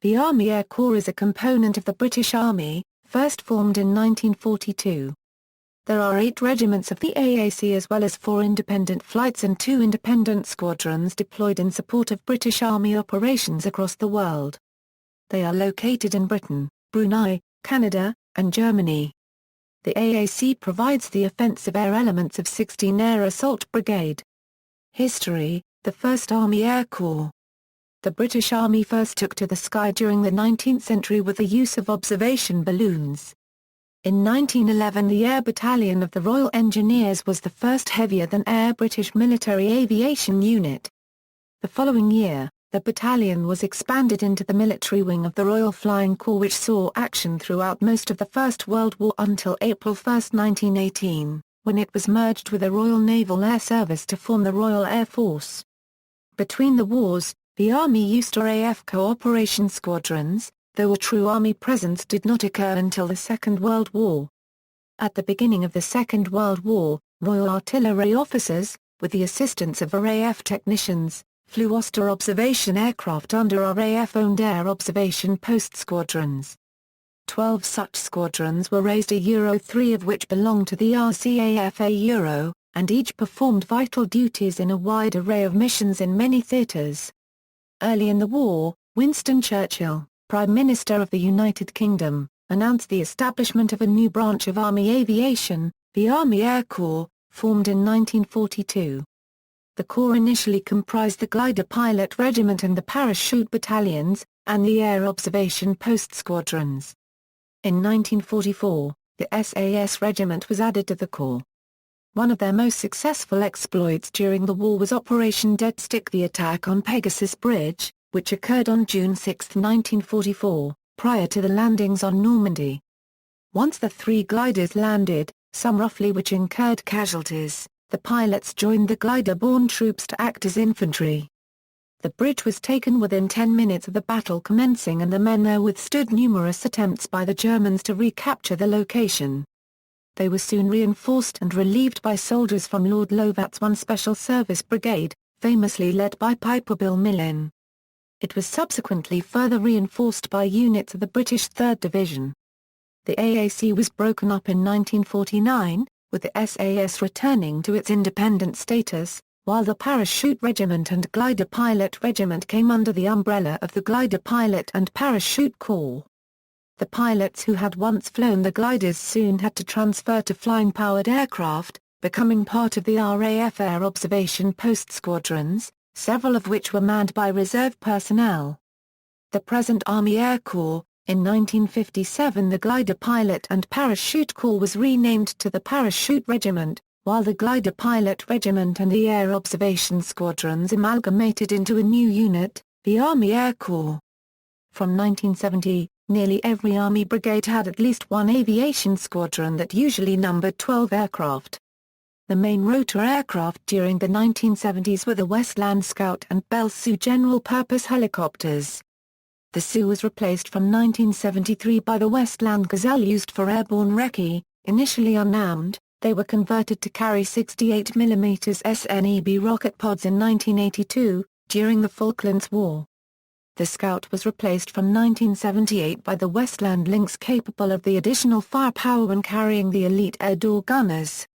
The Army Air Corps is a component of the British Army, first formed in 1942. There are 8 regiments of the AAC as well as 4 independent flights and 2 independent squadrons deployed in support of British Army operations across the world. They are located in Britain, Brunei, Canada, and Germany. The AAC provides the offensive air elements of 16 Air Assault Brigade. History: the 1st Army Air Corps. The British Army first took to the sky during the 19th century with the use of observation balloons. In 1911 the Air Battalion of the Royal Engineers was the first heavier-than-air British military aviation unit. The following year, the battalion was expanded into the military wing of the Royal Flying Corps, which saw action throughout most of the First World War until April 1, 1918, when it was merged with the Royal Naval Air Service to form the Royal Air Force. Between the wars, the Army used RAF cooperation squadrons, though a true Army presence did not occur until the Second World War. At the beginning of the Second World War, Royal Artillery officers, with the assistance of RAF technicians, flew Oster observation aircraft under RAF-owned air observation post squadrons. 12 such squadrons were raised, -3 of which belonged to the RCAF, and each performed vital duties in a wide array of missions in many theatres. Early in the war, Winston Churchill, Prime Minister of the United Kingdom, announced the establishment of a new branch of Army aviation, the Army Air Corps, formed in 1942. The Corps initially comprised the Glider Pilot Regiment and the Parachute Battalions, and the Air Observation Post Squadrons. In 1944, the SAS Regiment was added to the Corps. One of their most successful exploits during the war was Operation Dead Stick, the attack on Pegasus Bridge, which occurred on June 6, 1944, prior to the landings on Normandy. Once the 3 gliders landed, some roughly which incurred casualties, the pilots joined the glider-borne troops to act as infantry. The bridge was taken within 10 minutes of the battle commencing, and the men there withstood numerous attempts by the Germans to recapture the location. They were soon reinforced and relieved by soldiers from Lord Lovat's 1 Special Service Brigade, famously led by Piper Bill Millin. It was subsequently further reinforced by units of the British 3rd Division. The AAC was broken up in 1949, with the SAS returning to its independent status, while the Parachute Regiment and Glider Pilot Regiment came under the umbrella of the Glider Pilot and Parachute Corps. The pilots who had once flown the gliders soon had to transfer to flying-powered aircraft, becoming part of the RAF Air Observation Post Squadrons, several of which were manned by reserve personnel. The present Army Air Corps, in 1957 the Glider Pilot and Parachute Corps was renamed to the Parachute Regiment, while the Glider Pilot Regiment and the Air Observation Squadrons amalgamated into a new unit, the Army Air Corps. From 1970, nearly every Army brigade had at least one aviation squadron that usually numbered 12 aircraft. The main rotor aircraft during the 1970s were the Westland Scout and Bell Sioux general-purpose helicopters. The Sioux was replaced from 1973 by the Westland Gazelle used for airborne recce. Initially unarmed, they were converted to carry 68 mm SNEB rocket pods in 1982, during the Falklands War. The Scout was replaced from 1978 by the Westland Lynx, capable of the additional firepower when carrying the elite air door gunners.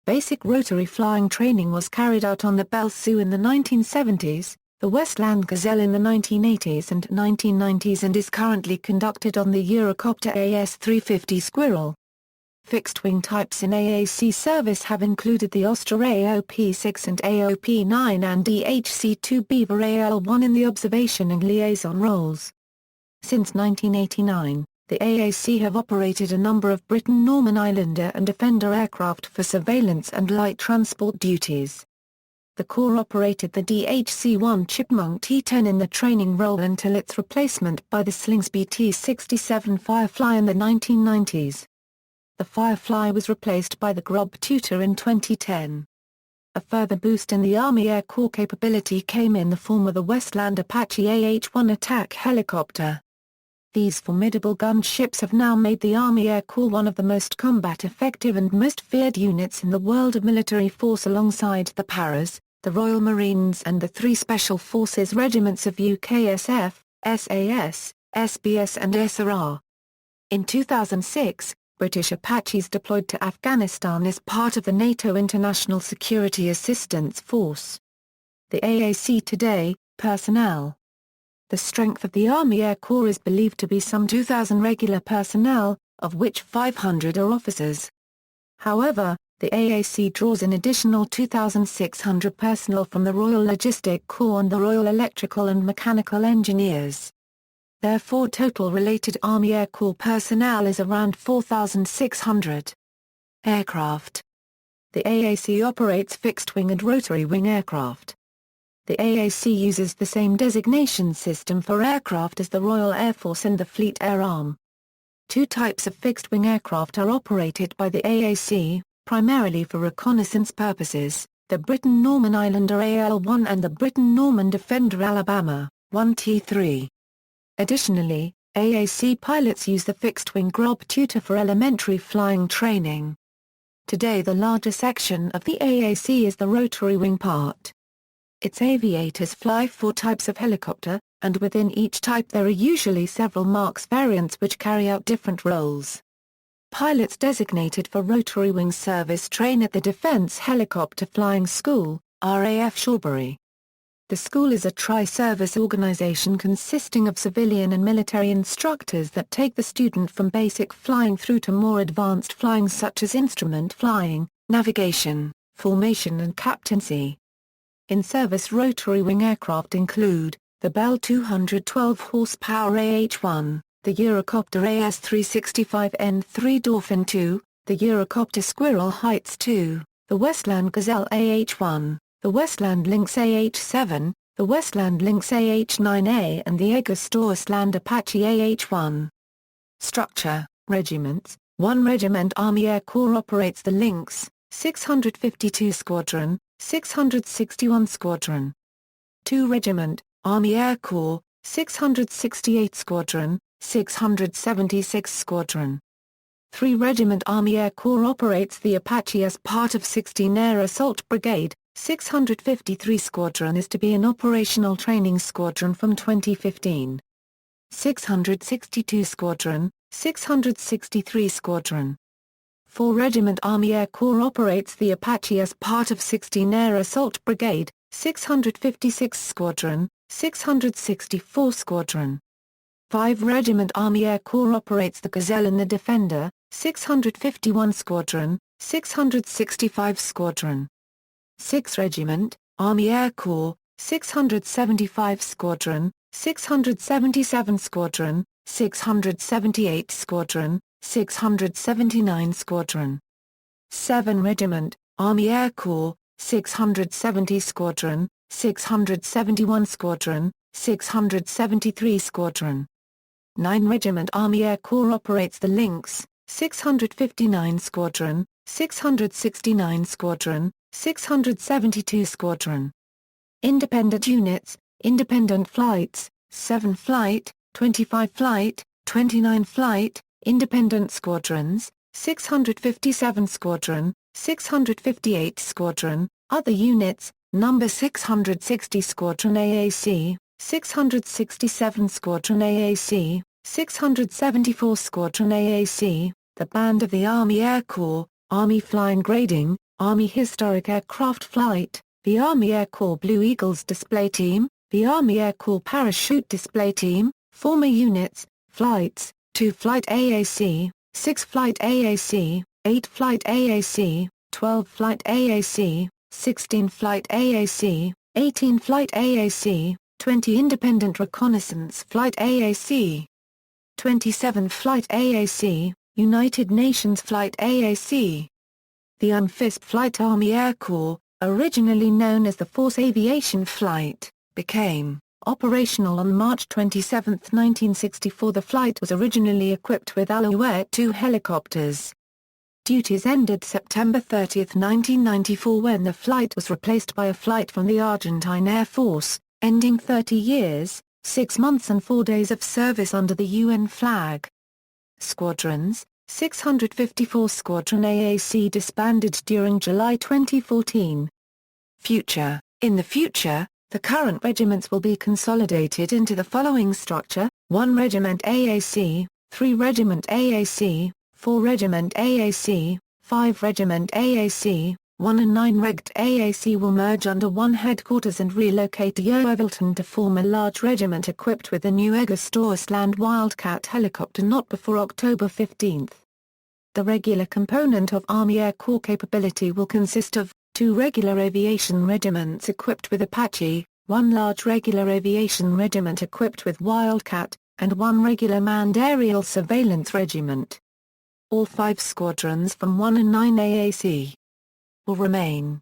Basic rotary flying training was carried out on the Bell Sioux in the 1970s, the Westland Gazelle in the 1980s and 1990s, and is currently conducted on the Eurocopter AS-350 Squirrel. Fixed-wing types in AAC service have included the Oster AOP-6 and AOP-9 and DHC-2 Beaver AL-1 in the observation and liaison roles. Since 1989, the AAC have operated a number of Briton Norman Islander and Defender aircraft for surveillance and light transport duties. The Corps operated the DHC-1 Chipmunk T-10 in the training role until its replacement by the Slingsby T-67 Firefly in the 1990s. The Firefly was replaced by the Grob Tutor in 2010. A further boost in the Army Air Corps capability came in the form of the Westland Apache AH-1 attack helicopter. These formidable gunships have now made the Army Air Corps one of the most combat-effective and most feared units in the world of military force, alongside the Paras, the Royal Marines and the 3 Special Forces regiments of UKSF, SAS, SBS and SRR. In 2006, British Apaches deployed to Afghanistan as part of the NATO International Security Assistance Force. The AAC today, personnel. The strength of the Army Air Corps is believed to be some 2,000 regular personnel, of which 500 are officers. However, the AAC draws an additional 2,600 personnel from the Royal Logistic Corps and the Royal Electrical and Mechanical Engineers. Therefore, total related Army Air Corps personnel is around 4,600. Aircraft. The AAC operates fixed-wing and rotary-wing aircraft. The AAC uses the same designation system for aircraft as the Royal Air Force and the Fleet Air Arm. Two types of fixed-wing aircraft are operated by the AAC, primarily for reconnaissance purposes, the Britten-Norman Islander AL-1 and the Britten-Norman Defender Alabama, 1T3. Additionally, AAC pilots use the fixed-wing Grob Tutor for elementary flying training. Today the larger section of the AAC is the rotary wing part. Its aviators fly 4 types of helicopter, and within each type there are usually several marks variants which carry out different roles. Pilots designated for rotary wing service train at the Defense Helicopter Flying School, RAF Shawbury. The school is a tri-service organization consisting of civilian and military instructors that take the student from basic flying through to more advanced flying such as instrument flying, navigation, formation and captaincy. In-service rotary wing aircraft include, the Bell 212 horsepower AH-1, the Eurocopter AS-365N3 Dolphin II, the Eurocopter Squirrel Heights II, the Westland Gazelle AH-1, the Westland Lynx AH-7, the Westland Lynx AH-9A and the Augusta Westland Apache AH-1. Structure, regiments, 1 Regiment Army Air Corps operates the Lynx, 652 Squadron, 661 Squadron. 2 Regiment, Army Air Corps, 668 Squadron, 676 Squadron. 3 Regiment Army Air Corps operates the Apache as part of 16 Air Assault Brigade, 653 Squadron is to be an operational training squadron from 2015. 662 Squadron, 663 Squadron. 4 Regiment Army Air Corps operates the Apache as part of 16 Air Assault Brigade, 656 Squadron, 664 Squadron. 5 Regiment Army Air Corps operates the Gazelle and the Defender, 651 Squadron, 665 Squadron. 6 Regiment, Army Air Corps, 675 Squadron, 677 Squadron, 678 Squadron, 679 Squadron. 7 Regiment, Army Air Corps, 670 Squadron, 671 Squadron, 673 Squadron. 9 Regiment Army Air Corps operates the Lynx, 659 Squadron, 669 Squadron, 672 Squadron. Independent units, Independent Flights, 7 Flight, 25 Flight, 29 Flight, Independent Squadrons, 657 Squadron, 658 Squadron. Other units, Number 660 Squadron AAC, 667 Squadron AAC, 674 Squadron AAC, the Band of the Army Air Corps, Army Flying Grading, Army Historic Aircraft Flight, the Army Air Corps Blue Eagles Display Team, the Army Air Corps Parachute Display Team. Former units, Flights, 2 Flight AAC, 6 Flight AAC, 8 Flight AAC, 12 Flight AAC, 16 Flight AAC, 18 Flight AAC, 20 Independent Reconnaissance Flight AAC, 27 Flight AAC, United Nations Flight AAC. The UNFISP Flight Army Air Corps, originally known as the Force Aviation Flight, became operational on March 27, 1964. The flight was originally equipped with Alouette 2 helicopters. Duties ended September 30, 1994 when the flight was replaced by a flight from the Argentine Air Force, ending 30 years, 6 months and 4 days of service under the UN flag. Squadrons, 654 Squadron AAC disbanded during July 2014. Future. In the future, the current regiments will be consolidated into the following structure: 1 Regiment AAC, 3 Regiment AAC, 4 Regiment AAC, 5 Regiment AAC, 1 and 9 Regt AAC will merge under one headquarters and relocate to Yeovilton to form a large regiment equipped with the new Aegistorland Wildcat helicopter not before October 15. The regular component of Army Air Corps capability will consist of 2 regular aviation regiments equipped with Apache, 1 large regular aviation regiment equipped with Wildcat, and 1 regular manned aerial surveillance regiment. All 5 squadrons from 1 and 9 AAC will remain.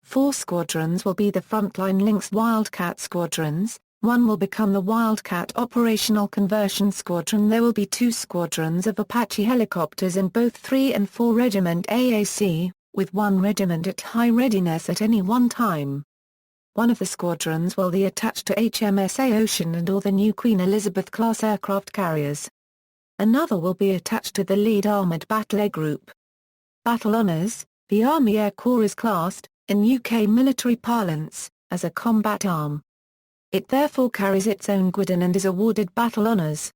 4 squadrons will be the frontline Lynx Wildcat squadrons, 1 will become the Wildcat Operational Conversion Squadron. There will be 2 squadrons of Apache helicopters in both 3 and 4 Regiment AAC, with 1 regiment at high readiness at any one time. One of the squadrons will be attached to HMS Ocean and/or the new Queen Elizabeth-class aircraft carriers. Another will be attached to the Lead Armoured Battle Air Group. Battle Honours. The Army Air Corps is classed, in UK military parlance, as a combat arm. It therefore carries its own guidon and is awarded battle honours.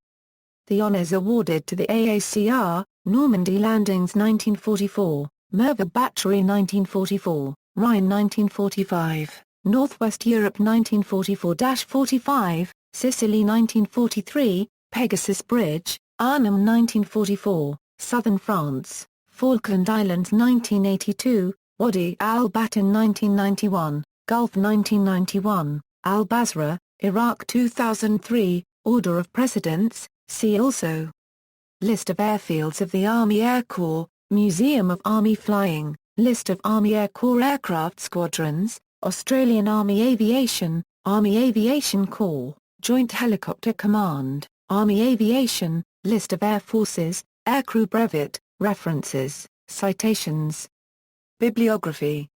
The honours awarded to the AACR: Normandy Landings 1944, Merville Battery 1944, Rhine 1945, Northwest Europe 1944-45, Sicily 1943, Pegasus Bridge, Arnhem 1944, Southern France, Falkland Islands 1982, Wadi al-Batin 1991, Gulf 1991, Al-Basra, Iraq 2003, Order of Precedence, see also. List of airfields of the Army Air Corps, Museum of Army Flying, List of Army Air Corps aircraft squadrons, Australian Army Aviation, Army Aviation Corps, Joint Helicopter Command, Army Aviation, List of Air Forces, Aircrew Brevet, References, Citations. Bibliography.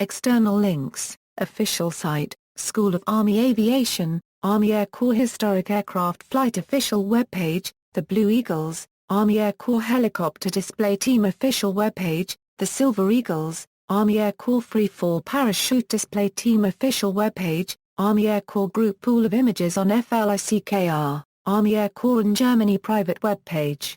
External links, Official site, School of Army Aviation, Army Air Corps Historic Aircraft Flight Official webpage, The Blue Eagles, Army Air Corps Helicopter Display Team Official webpage, The Silver Eagles, Army Air Corps Freefall Parachute Display Team Official webpage, Army Air Corps Group Pool of Images on FLICKR, Army Air Corps in Germany private webpage.